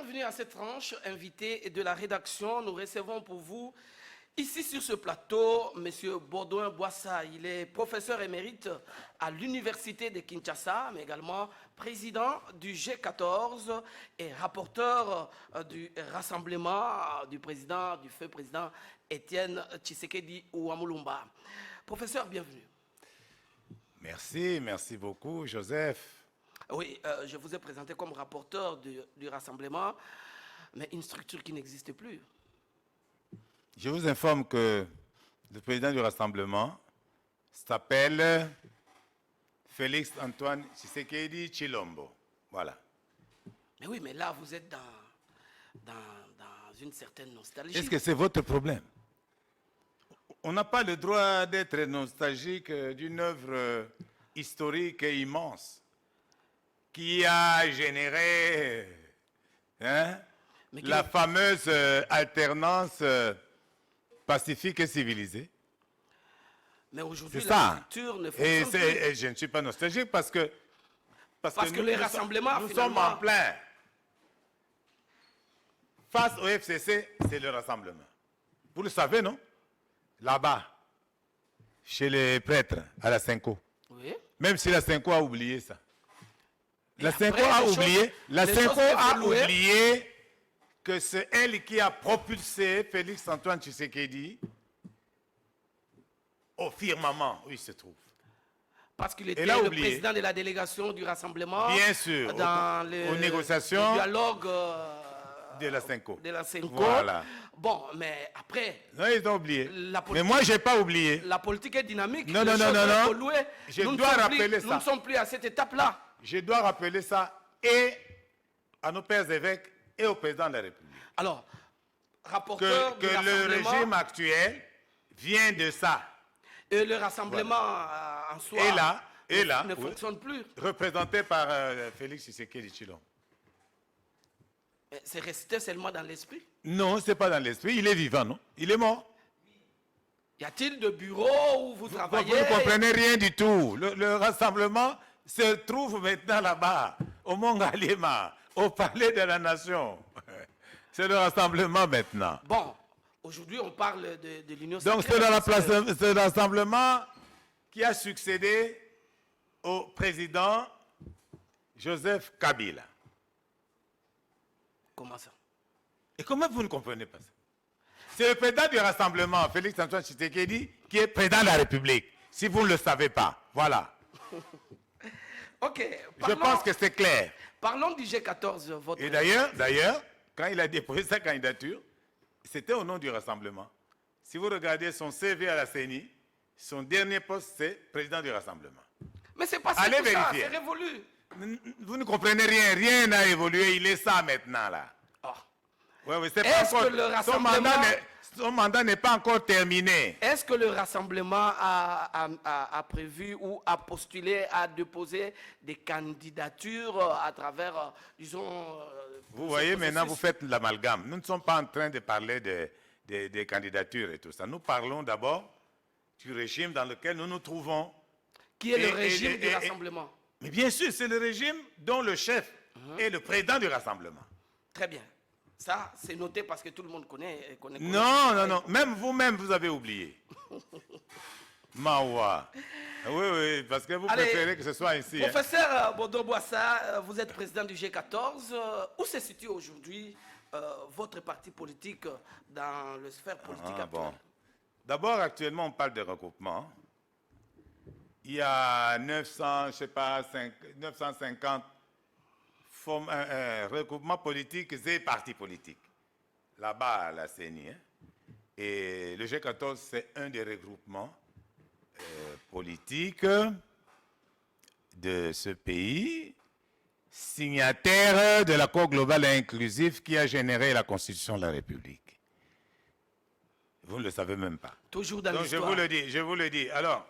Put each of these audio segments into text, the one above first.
bienvenue à cette tranche invité de la rédaction. Nous recevons pour vous, ici sur ce plateau, M. Baudouin Boissa. Il est professeur émérite à l'Université de Kinshasa, mais également président du G14 et rapporteur du rassemblement du feu président Étienne Tshisekedi Ouamulumba. Professeur, bienvenue. Merci beaucoup, Joseph. Oui, je vous ai présenté comme rapporteur du rassemblement, mais une structure qui n'existe plus. Je vous informe que le président du rassemblement s'appelle Félix Antoine Tshisekedi Tshilombo. Voilà. Mais oui, mais là, vous êtes dans une certaine nostalgie. Est-ce que c'est votre problème? On n'a pas le droit d'être nostalgique d'une œuvre historique et immense qui a généré la fameuse alternance pacifique et civilisée. Mais aujourd'hui, la structure ne fonctionne plus. Et je ne suis pas nostalgique parce que les rassemblements, nous sommes en plein. Face au FCC, c'est le rassemblement. Vous le savez, non? Là-bas, chez les prêtres, à la Cinco. Oui. Même si la Cinco a oublié ça. La Cinco a oublié que c'est elle qui a propulsé Félix Antoine Tshisekedi au firmament où il se trouve. Parce qu'il était le président de la délégation du rassemblement. Bien sûr, aux négociations le dialogue de la Cinco. Voilà. Bon, mais après... Non, ils ont oublié. Mais moi, je n'ai pas oublié. La politique est dynamique. Non. Je dois rappeler ça. Nous ne sommes plus à cette étape-là. Je dois rappeler ça et à nos pères évêques et au président de la République. Alors, rapporteur que le régime actuel vient de ça. Et le rassemblement en soi ne fonctionne plus. Représenté par Félix Tshisekedi Tshilombo. C'est resté seulement dans l'esprit? Non, ce n'est pas dans l'esprit. Il est vivant, non? Il est mort. Y a-t-il de bureaux où vous travaillez? Vous ne comprenez rien du tout. Le rassemblement se trouve maintenant là-bas, au Mont Galima, au Palais de la Nation. C'est le rassemblement maintenant. Bon, aujourd'hui on parle de l'Union sacrée. Donc c'est le rassemblement qui a succédé au président Joseph Kabila. Comment ça? Et comment vous ne comprenez pas ça? C'est le président du rassemblement, Félix Antoine Tshisekedi, qui est président de la République. Si vous ne le savez pas, voilà. Ok. Je pense que c'est clair. Parlons du G14. Votre... Et d'ailleurs, quand il a déposé sa candidature, c'était au nom du rassemblement. Si vous regardez son CV à la CENI, son dernier poste, c'est président du rassemblement. Mais c'est pas ça, c'est révolu. Vous ne comprenez rien, rien n'a évolué, il est ça maintenant là. Oh. Ouais, son mandat n'est pas encore terminé. Est-ce que le rassemblement a prévu ou a postulé à déposer des candidatures à travers, disons... vous voyez, maintenant vous faites l'amalgame. Nous ne sommes pas en train de parler des candidatures et tout ça. Nous parlons d'abord du régime dans lequel nous nous trouvons. Qui est le régime du rassemblement? Mais bien sûr, c'est le régime dont le chef est le président du rassemblement. Très bien. Ça, c'est noté parce que tout le monde connaît. Non. Même vous-même, vous avez oublié. Mawa. Oui, parce que vous préférez que ce soit ici. Professeur Baudouin Boissa, vous êtes président du G14. Où se situe aujourd'hui votre parti politique dans le sphère politique actuelle? Bon. D'abord, actuellement, on parle de regroupement. Il y a 950 regroupements politiques et partis politiques. Là-bas, à la CENI. Et le G14, c'est un des regroupements politiques de ce pays, signataire de l'accord global et inclusif qui a généré la Constitution de la République. Vous ne le savez même pas. Toujours dans l'histoire. Je vous le dis. Alors,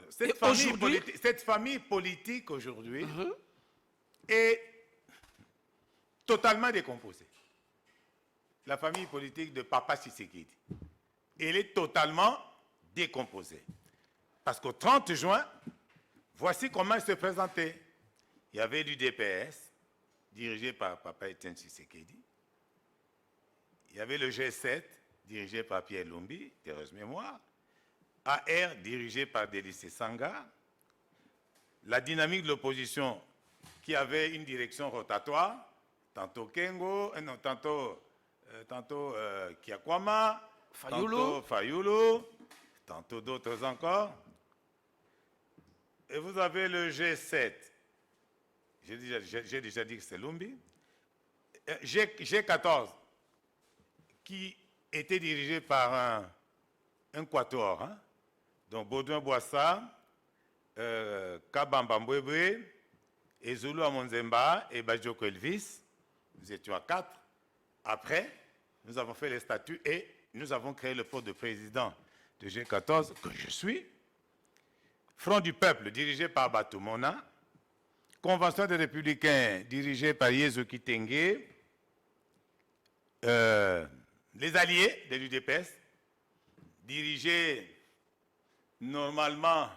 cette famille politique aujourd'hui est totalement décomposée. La famille politique de Papa Tshisekedi. Elle est totalement décomposée. Parce qu'au 30 juin, voici comment elle se présentait. Il y avait du DPS, dirigé par Papa Etienne Tshisekedi. Il y avait le G7, dirigé par Pierre Lumbi, terreuse mémoire. AR, dirigé par Délice Sanga. La dynamique de l'opposition, qui avait une direction rotatoire, tantôt Kengo, tantôt Kiakwama, tantôt Fayulu, tantôt d'autres encore. Et vous avez le G7. J'ai déjà dit que c'est Lumbi. G14, qui était dirigé par un quatuor. Hein? Donc Baudouin Boissa, Kabamba Mbwebwe, Ezulu Amonzemba et Bajoko Elvis. Nous étions à 4. Après, nous avons fait les statuts et nous avons créé le poste de président de G14, que je suis. Front du peuple, dirigé par Batoumona. Convention des républicains, dirigée par Yezu Kitenge. Les alliés de l'UDPS, dirigés normalement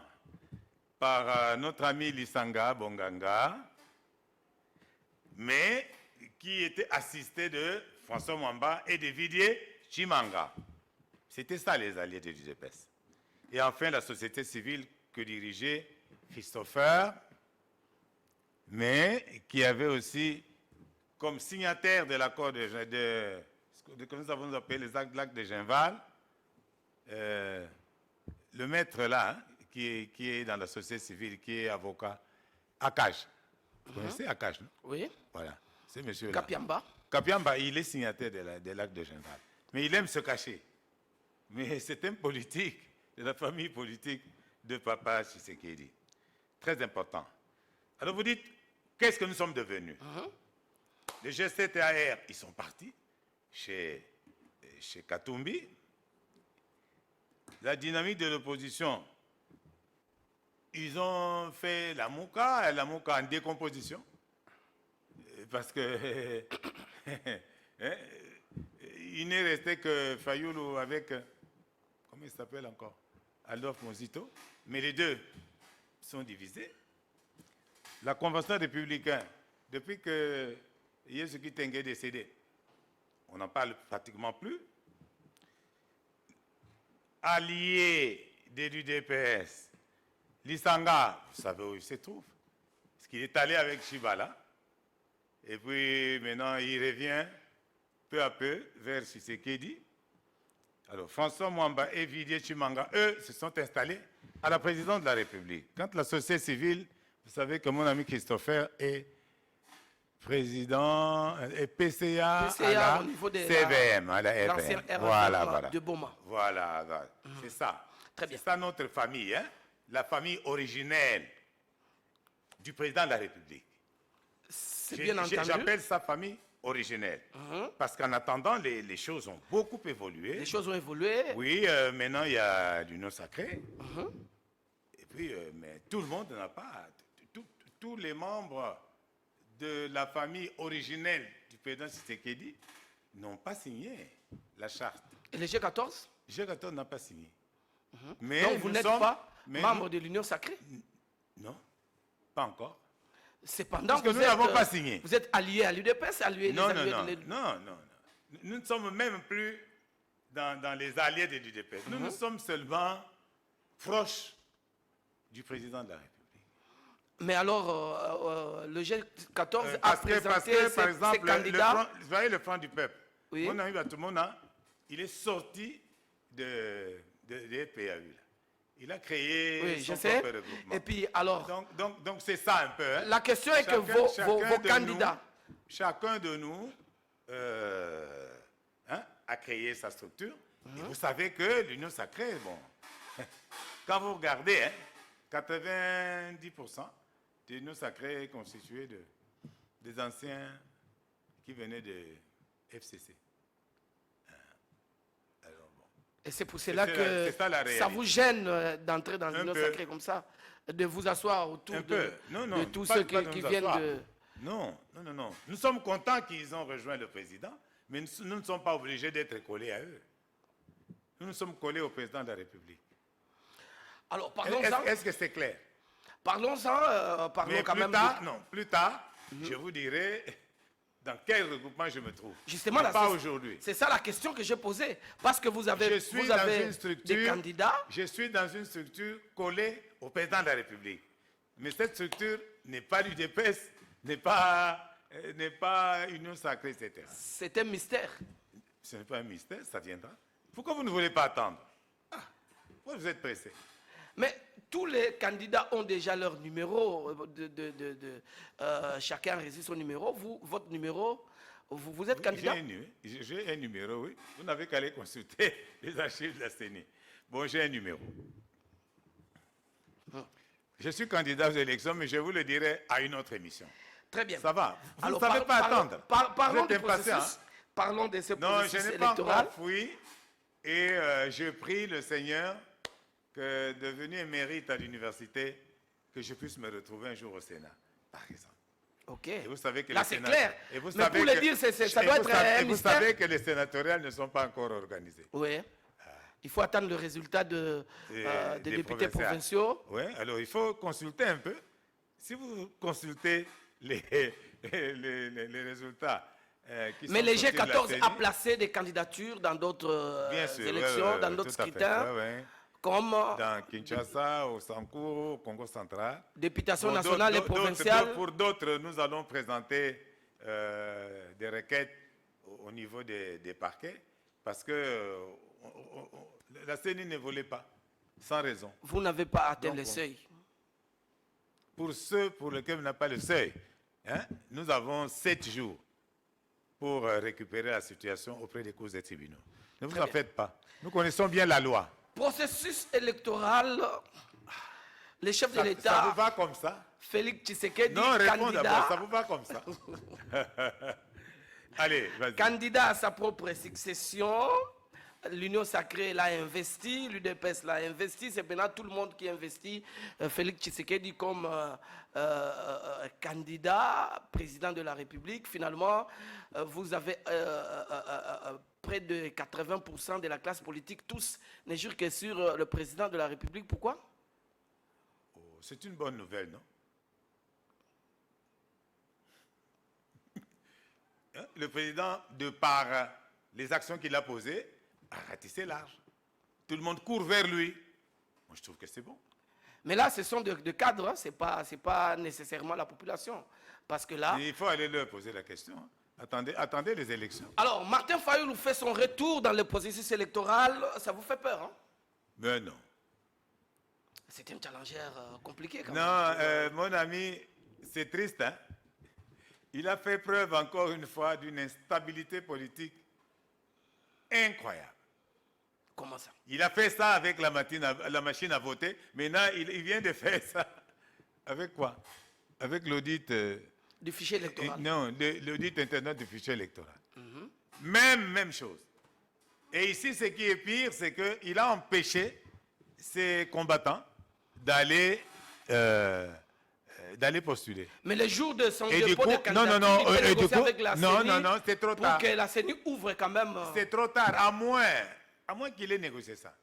par notre ami Lisanga Bonganga, mais qui était assisté de François Mwamba et de Didier Chimanga. C'était ça les alliés de l'UDPS. Et enfin la société civile que dirigeait Christopher, mais qui avait aussi comme signataire de l'accord de que nous avons appelé l'acte de Genval, le maître là, hein, qui est dans la société civile, qui est avocat, Akash. Vous connaissez Akash, non? Oui. Voilà, c'est monsieur là. Kapiamba. Kapiamba, il est signataire de l'acte de Genval. Mais il aime se cacher. Mais c'est un politique, de la famille politique de Papa Tshisekedi. Très important. Alors vous dites, qu'est-ce que nous sommes devenus? Les G7 et AR, ils sont partis chez Katumbi. La dynamique de l'opposition, ils ont fait la Mouka en décomposition. Parce que il n'est resté que Fayulu avec, comment il s'appelle encore, Adolphe Mozito. Mais les deux sont divisés. La Convention républicaine, depuis que Yesu Kitenge est décédé, on n'en parle pratiquement plus. Allié de l'UDPS, Lisanga, vous savez où il se trouve? Parce qu'il est allé avec Chibala. Et puis maintenant, il revient peu à peu vers Tshisekedi. Alors, François Mwamba et Didier Chimanga, eux, se sont installés à la présidence de la République. Quand la société civile, vous savez que mon ami Christopher est président et PCA à la au niveau de CVM, à la RVM. Voilà. De Boma. Voilà. C'est ça. Très bien. C'est ça notre famille, hein? La famille originelle du président de la République. C'est bien entendu. J'appelle ça famille originelle. Parce qu'en attendant, les choses ont beaucoup évolué. Les choses ont évolué. Oui, maintenant il y a l'union sacrée. Et puis, mais tout le monde n'a pas... Tous les membres de la famille originelle du président Tshisekedi n'ont pas signé la charte. Et les G14? G14 n'a pas signé. Mais donc vous n'êtes pas membre de l'Union sacrée? Non, pas encore. Cependant, que nous n'avons pas signé. Vous êtes allié à l'UDPS, allié non. Nous ne sommes même plus dans les alliés de l'UDPS. Nous sommes seulement proches du président de la République. Mais alors, le G14 a parce présenté que, par exemple, ses candidats. vous voyez le Front du Peuple. Oui. Mon ami Batoumona, il est sorti de PAU. Il a créé son propre regroupement. Et puis, alors... Donc c'est ça un peu. Hein. La question est que vos candidats... Chacun de nous a créé sa structure. Et vous savez que l'Union sacrée, bon, quand vous regardez, 90% de l'Union sacrée est constituée des anciens qui venaient de FCC. Et c'est pour cela que ça vous gêne d'entrer dans l'Union sacrée comme ça, de vous asseoir autour de tous ceux qui viennent de... Non. Nous sommes contents qu'ils ont rejoint le président, mais nous ne sommes pas obligés d'être collés à eux. Nous sommes collés au président de la République. Alors, parlons-en. Est-ce que c'est clair? Parlons-en, parlons quand même... Plus tard, je vous dirai dans quel regroupement je me trouve. Justement, là, pas aujourd'hui. C'est ça la question que j'ai posée. Parce que vous avez, Je suis dans une structure, des candidats. Je suis dans une structure collée au président de la République. Mais cette structure n'est pas l'UDPS, n'est pas Union Sacrée, etc. C'est un mystère. Ce n'est pas un mystère, ça viendra. Pourquoi vous ne voulez pas attendre? Pourquoi vous êtes pressé? Mais tous les candidats ont déjà leur numéro. Chacun a reçu son numéro. Vous, votre numéro, vous êtes candidat? J'ai un numéro, oui. Vous n'avez qu'à aller consulter les archives de la CENI. Bon, j'ai un numéro. Je suis candidat aux élections, mais je vous le dirai à une autre émission. Très bien. Ça va. Vous Alors, ne savez pas attendre. Parlons du processus. processus. Parlons de ce Non, processus je n'ai pas électoral. encore fui et je prie le Seigneur que, devenu émérite à l'université, que je puisse me retrouver un jour au Sénat, par exemple. Ok. Et vous savez que là, c'est clair. Mais pour le dire, ça doit être un mystère. Vous savez que les sénatoriales ne sont pas encore organisées. Oui. Il faut attendre le résultat des députés provinciaux. Oui, alors il faut consulter un peu. Si vous consultez les résultats qui mais sont les sortis de la G14 CENI, a placé des candidatures dans d'autres élections, dans d'autres scrutins, comme dans Kinshasa, au Sankour, au Congo central. Députation nationale et provinciale. Pour d'autres, nous allons présenter des requêtes au niveau des parquets parce que la CENI ne volait pas, sans raison. Vous n'avez pas atteint le seuil. Pour ceux pour lesquels on n'a pas le seuil, nous avons 7 jours pour récupérer la situation auprès des cours des tribunaux. Ne vous en faites pas. Nous connaissons bien la loi. Processus électoral, les chefs de l'État... Ça vous va comme ça? Félix Tshisekedi, non, réponds candidat... d'abord, ça vous va comme ça? Allez, vas-y. Candidat à sa propre succession, l'Union Sacrée l'a investi, l'UDPS l'a investi, c'est maintenant tout le monde qui investit Félix Tshisekedi comme candidat, président de la République. Finalement, vous avez près de 80% de la classe politique, tous ne jurent que sur le président de la République. Pourquoi? C'est une bonne nouvelle, non? Le président, de par les actions qu'il a posées, a ratissé large. Tout le monde court vers lui. Moi, je trouve que c'est bon. Mais là, ce sont de cadres, hein, ce n'est pas nécessairement la population. Parce que là... Il faut aller leur poser la question. Attendez les élections. Alors, Martin Fayulu fait son retour dans le processus électoral. Ça vous fait peur, hein? Mais non. C'est un challenger compliqué, quand même. Non, mon ami, c'est triste, hein? Il a fait preuve encore une fois d'une instabilité politique incroyable. Comment ça? Il a fait ça avec la machine à voter. Maintenant, il vient de faire ça. Avec quoi? Avec l'audit... du fichier électoral. Non, l'audit internet du fichier électoral. Même chose. Et ici, ce qui est pire, c'est qu'il a empêché ses combattants d'aller postuler. Mais le jour de son dépôt de candidature, avec la CENI, non, c'est trop tard. Pour que la CENI ouvre quand même... C'est trop tard, à moins qu'il ait négocié ça.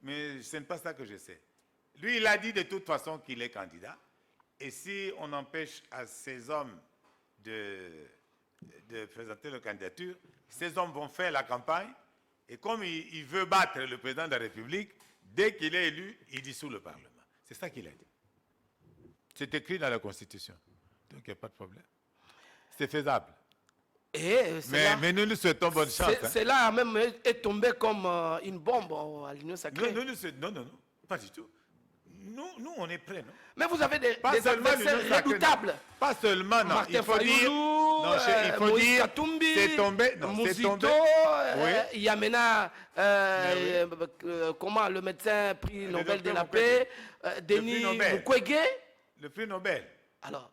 Mais ce n'est pas ça que je sais. Lui, il a dit de toute façon qu'il est candidat. Et si on empêche à ces hommes de présenter leur candidature, ces hommes vont faire la campagne. Et comme il veut battre le président de la République, dès qu'il est élu, il dissout le Parlement. C'est ça qu'il a dit. C'est écrit dans la Constitution. Donc il n'y a pas de problème. C'est faisable. Mais nous nous souhaitons bonne chance. Cela même est tombé comme une bombe à l'Union Sacrée. Non, pas du tout. Nous, on est prêts, non? Mais vous avez des adversaires redoutables. Pas seulement, non. Martin Fayulu, Moïse Katumbi, c'est tombé. Mouzito, il y a maintenant, comment le médecin prix Nobel de la paix, Denis Mukwege. Le prix Nobel. Alors,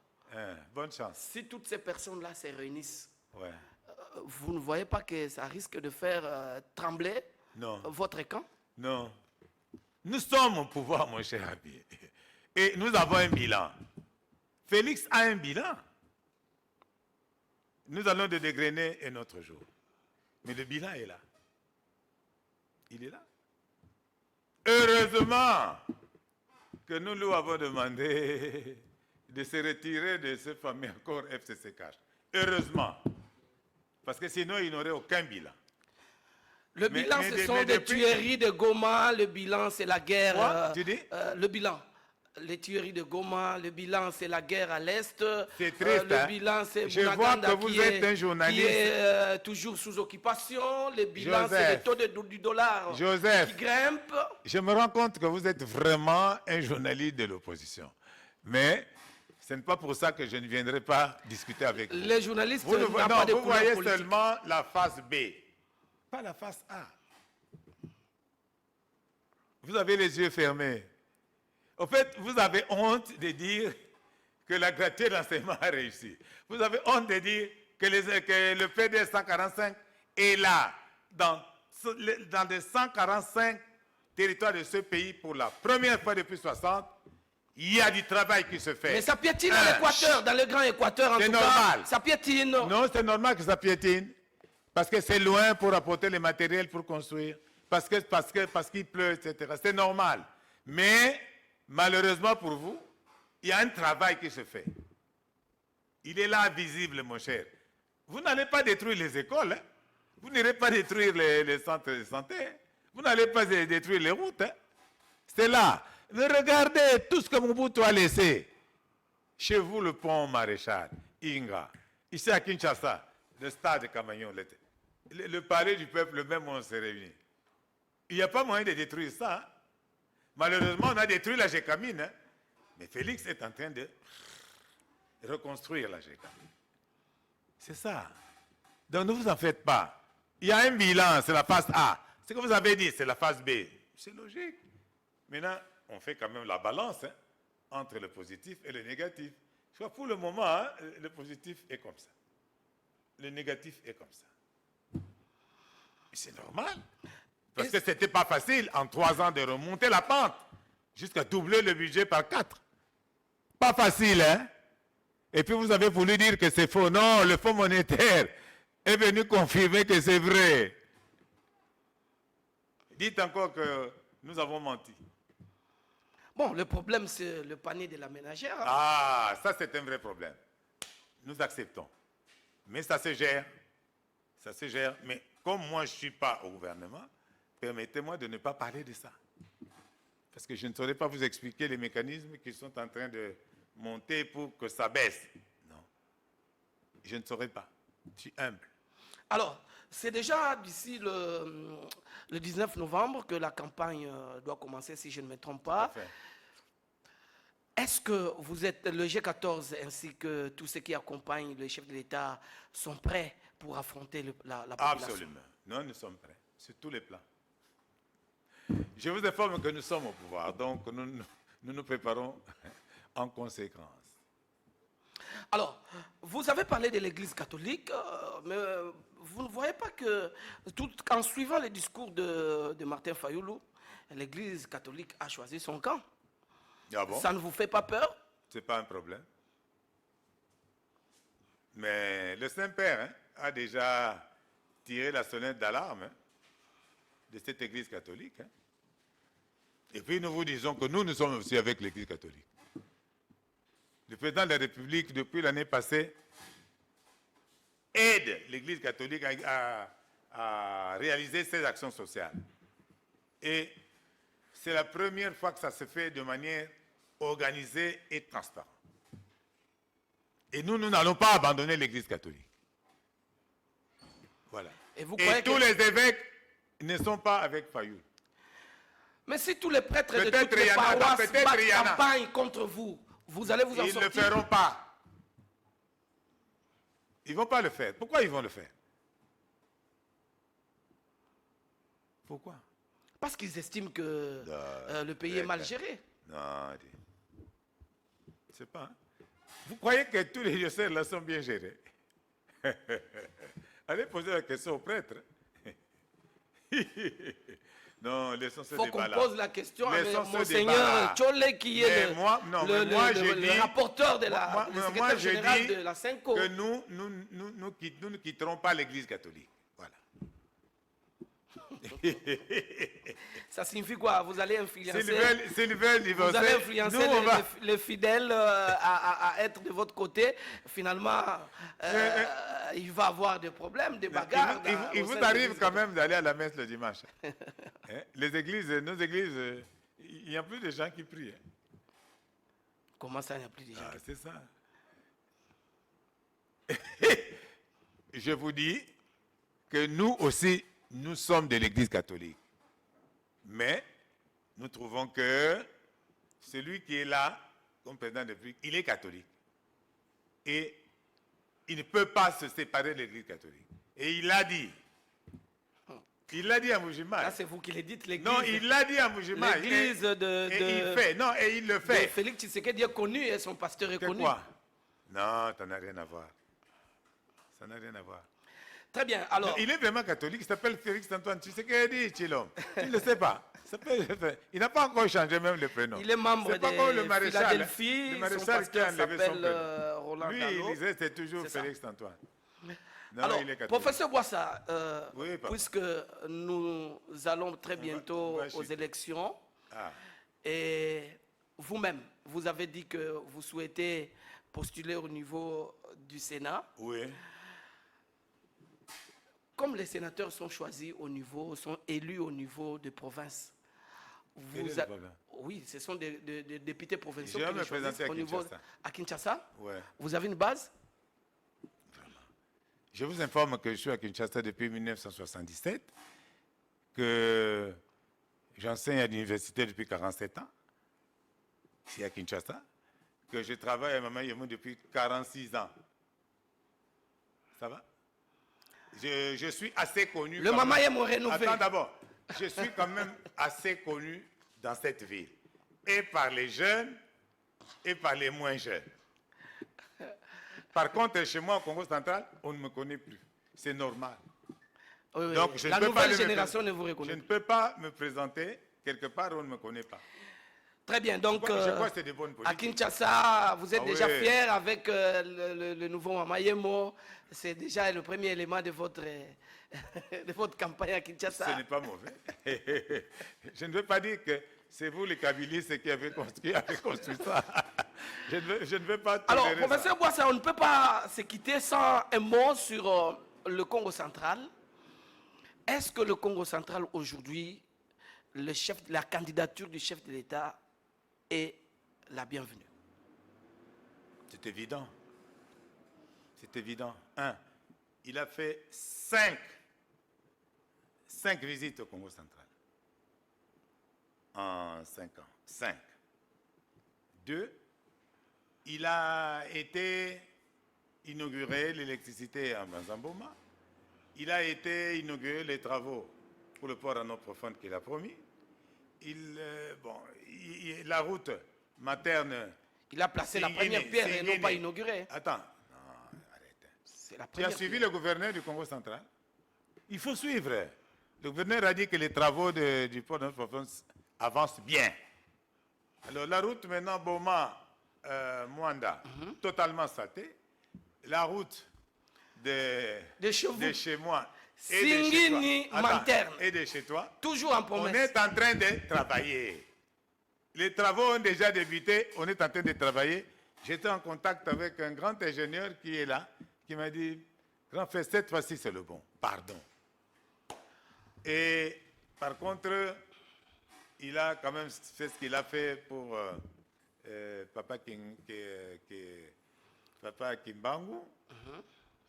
bonne chance. Si toutes ces personnes-là se réunissent, vous ne voyez pas que ça risque de faire trembler votre camp? Non. Nous sommes au pouvoir, mon cher ami. Et nous avons un bilan. Félix a un bilan. Nous allons de dégrainer un autre jour. Mais le bilan est là. Il est là. Heureusement que nous lui avons demandé de se retirer de ce fameux accord FCCH. Heureusement. Parce que sinon, il n'aurait aucun bilan. Le bilan, ce sont des tueries de Goma. Le bilan, c'est la guerre. Quoi? Tu dis? Le bilan. Les tueries de Goma, le bilan, c'est la guerre à l'Est. C'est triste, le bilan, c'est Je vois que vous êtes un journaliste. Qui est toujours sous occupation. Le bilan, c'est le taux du dollar Joseph, qui grimpe. Je me rends compte que vous êtes vraiment un journaliste de l'opposition. Mais ce n'est pas pour ça que je ne viendrai pas discuter avec vous. Les journalistes Vous, n'ont pas de vous voyez politique. seulement la face B, pas la face A. Vous avez les yeux fermés. Au fait, vous avez honte de dire que la gratuité d'enseignement a réussi. Vous avez honte de dire que le PDS 145 est là, dans les 145 territoires de ce pays pour la première fois depuis 60. Il y a du travail qui se fait. Mais ça piétine à l'Équateur, dans le Grand Équateur en tout cas. C'est normal. Ça piétine. Non, c'est normal que ça piétine. Parce que c'est loin pour apporter les matériels pour construire. Parce qu'il pleut, etc. C'est normal. Mais, malheureusement pour vous, il y a un travail qui se fait. Il est là, visible, mon cher. Vous n'allez pas détruire les écoles. Hein? Vous n'irez pas détruire les centres de santé. Hein? Vous n'allez pas détruire les routes. Hein? C'est là. Mais regardez tout ce que Mobutu a laissé. Chez vous, le pont Maréchal, Inga. Ici à Kinshasa, le stade de Kamagnon, le palais du peuple, même où on s'est réunis. Il n'y a pas moyen de détruire ça. Hein? Malheureusement, on a détruit la Gécamine. Hein? Mais Félix est en train de reconstruire la Gécamine. C'est ça. Donc ne vous en faites pas. Il y a un bilan, c'est la phase A. Ce que vous avez dit, c'est la phase B. C'est logique. Maintenant, on fait quand même la balance hein, entre le positif et le négatif. Je crois pour le moment, hein, le positif est comme ça. Le négatif est comme ça. Et c'est normal. Parce que ce n'était pas facile en 3 ans de remonter la pente jusqu'à doubler le budget par 4. Pas facile, hein? Et puis vous avez voulu dire que c'est faux. Non, le Fonds monétaire est venu confirmer que c'est vrai. Dites encore que nous avons menti. Bon, le problème, c'est le panier de la ménagère. Hein? Ah, ça c'est un vrai problème. Nous acceptons. Mais ça se gère. Ça se gère. Mais comme moi je ne suis pas au gouvernement, permettez-moi de ne pas parler de ça. Parce que je ne saurais pas vous expliquer les mécanismes qui sont en train de monter pour que ça baisse. Non. Je ne saurais pas. Je suis humble. Alors, c'est déjà d'ici le 19 novembre que la campagne doit commencer, si je ne me trompe pas. Est-ce que vous êtes, le G14 ainsi que tous ceux qui accompagnent le chef de l'État sont prêts pour affronter la population? Absolument. Nous sommes prêts, sur tous les plans. Je vous informe que nous sommes au pouvoir, donc nous nous préparons en conséquence. Alors, vous avez parlé de l'Église catholique, mais vous ne voyez pas que, en suivant les discours de Martin Fayoulou, l'Église catholique a choisi son camp. Ah bon? Ça ne vous fait pas peur? Ce n'est pas un problème. Mais le Saint-Père hein, a déjà tiré la sonnette d'alarme hein, de cette Église catholique. Hein. Et puis nous vous disons que nous sommes aussi avec l'Église catholique. Le président de la République, depuis l'année passée, aide l'Église catholique à réaliser ses actions sociales. Et c'est la première fois que ça se fait de manière organisée et transparente. Et nous n'allons pas abandonner l'Église catholique. Voilà. Et tous les évêques ne sont pas avec Fayoulou. Mais si tous les prêtres de toutes les paroisses battent campagne contre vous, vous allez vous en sortir? Ils ne le feront pas. Ils ne vont pas le faire. Pourquoi ils vont le faire? Pourquoi? Parce qu'ils estiment que le pays est mal géré. Non, c'est pas. Hein? Vous croyez que tous les diocèses là sont bien gérés? Allez poser la question aux prêtres. Non, laissons ce débat-là. Il faut qu'on pose la question à Monseigneur Tcholé qui est le rapporteur de le secrétaire général de la Senco. Que nous ne quitterons pas l'Église catholique. Voilà. Ça signifie quoi? Vous allez influencer, S'ils veulent vous divorcer, allez influencer nous, on va... les fidèles à être de votre côté. Finalement, il va avoir des problèmes, des bagarres. Il au vous sein de arrive l'Église quand même d'aller à la messe le dimanche. Hein? Les églises, nos églises, il n'y a plus de gens qui prient. Hein? Comment ça, il n'y a plus de gens? Ah, c'est ça. Je vous dis que nous aussi, nous sommes de l'Église catholique. Mais nous trouvons que celui qui est là, comme président de la République, il est catholique. Et il ne peut pas se séparer de l'Église catholique. Et il l'a dit. Il l'a dit à Mujima. Là, c'est vous qui le dites, l'Église. Non, il l'a dit à Mujima. L'Église Et il fait. Non, et il le fait. Félix Tshisekedi est connu et son pasteur est C'est connu. quoi? Non, ça n'a rien à voir. Ça n'a rien à voir. Très bien, alors... Non, il est vraiment catholique, il s'appelle Félix Antoine Tshisekedi Tshilom. Tu ne le sais pas. Il n'a pas encore changé même le prénom. Il est membre C'est pas comme le de maréchal. Philadelphie, Le son maréchal qui a pasteur enlevé son s'appelle prénom. Roland Lui, Gallo. il disait c'est toujours C'est ça. Félix Antoine. Non, Alors, il est catholique. professeur Boissa, Oui, papa. puisque nous allons très bientôt aux élections, et vous-même, vous avez dit que vous souhaitez postuler au niveau du Sénat. Oui. Comme les sénateurs sont choisis au niveau, sont élus au niveau de province, oui, ce sont des députés provinciaux Je vais qui me les choisissent présenter à au niveau Kinshasa. à Kinshasa. Ouais. Vous avez une base? Je vous informe que je suis à Kinshasa depuis 1977, que j'enseigne à l'université depuis 47 ans, ici à Kinshasa, que je travaille à Mama Yemou depuis 46 ans. Ça va? Je suis assez connu. Le Mama Yemou rénové. Attends d'abord. Je suis quand même assez connu dans cette ville. Et par les jeunes, et par les moins jeunes. Par contre, chez moi au Congo central, on ne me connaît plus. C'est normal. Oui, Donc, je la ne peux pas nouvelle génération ne vous Je reconnaît ne pas. peux pas me présenter quelque part où on ne me connaît pas. Très bien, donc Je crois que c'est de bonnes à politiques. Kinshasa, vous êtes déjà oui. fier avec le nouveau Mama Yemou. C'est déjà le premier élément de votre, de votre campagne à Kinshasa. Ce n'est pas mauvais. Je ne veux pas dire que c'est vous les Kabylistes qui avez construit ça. Je ne veux pas Alors, tolérer ça. professeur Boissa, on ne peut pas se quitter sans un mot sur le Congo central. Est-ce que le Congo central aujourd'hui, la candidature du chef de l'État est la bienvenue? C'est évident. C'est évident. Il a fait 5 visites au Congo central. En 5 ans. 5. 2, il a été inauguré l'électricité en Banzamboma. Il a été inauguré les travaux pour le port en eau profonde qu'il a promis. La route materne. Il a placé la première pierre et non pas inauguré. Attends, non, arrête. C'est la Tu première as suivi pierre. le gouverneur du Congo central? Il faut suivre. Le gouverneur a dit que les travaux du port en eau profonde avancent bien. Alors la route maintenant Boma-Mwanda, totalement saltée. La route de chez moi et de chez Singini toi. Attends, Manterne. et de chez toi. Toujours en On promesse. est en train de travailler. Les travaux ont déjà débuté, on est en train de travailler. J'étais en contact avec un grand ingénieur qui est là, qui m'a dit, grand frère, cette fois-ci c'est le bon, pardon. Et par contre, il a quand même fait ce qu'il a fait pour Papa Kimbangu.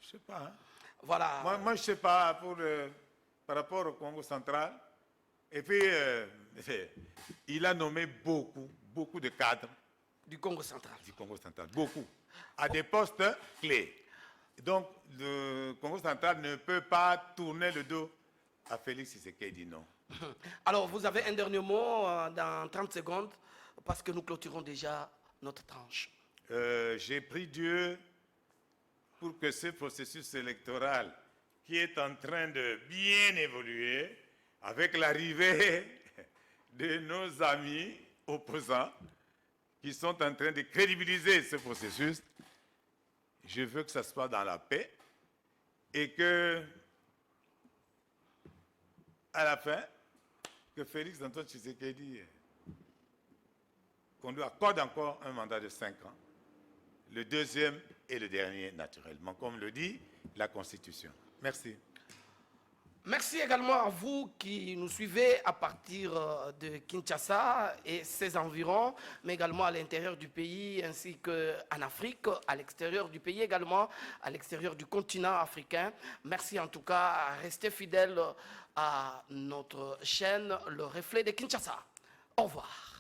Je sais pas. Hein. Voilà. Moi, je sais pas par rapport au Congo central. Et puis, il a nommé beaucoup de cadres Du Congo central. du Congo central. Beaucoup. À des postes clés. Donc, le Congo central ne peut pas tourner le dos à Félix Tshisekedi, non. Alors, vous avez un dernier mot dans 30 secondes parce que nous clôturons déjà notre tranche. J'ai prié Dieu pour que ce processus électoral qui est en train de bien évoluer avec l'arrivée de nos amis opposants qui sont en train de crédibiliser ce processus, je veux que ça se passe dans la paix et que à la fin que Félix Antoine Tshisekedi, qu'on lui accorde encore un mandat de 5 ans, le deuxième et le dernier naturellement, comme le dit la Constitution. Merci. Merci également à vous qui nous suivez à partir de Kinshasa et ses environs, mais également à l'intérieur du pays ainsi qu'en Afrique, à l'extérieur du pays également, à l'extérieur du continent africain. Merci en tout cas, restez fidèles à notre chaîne Le Reflet de Kinshasa. Au revoir.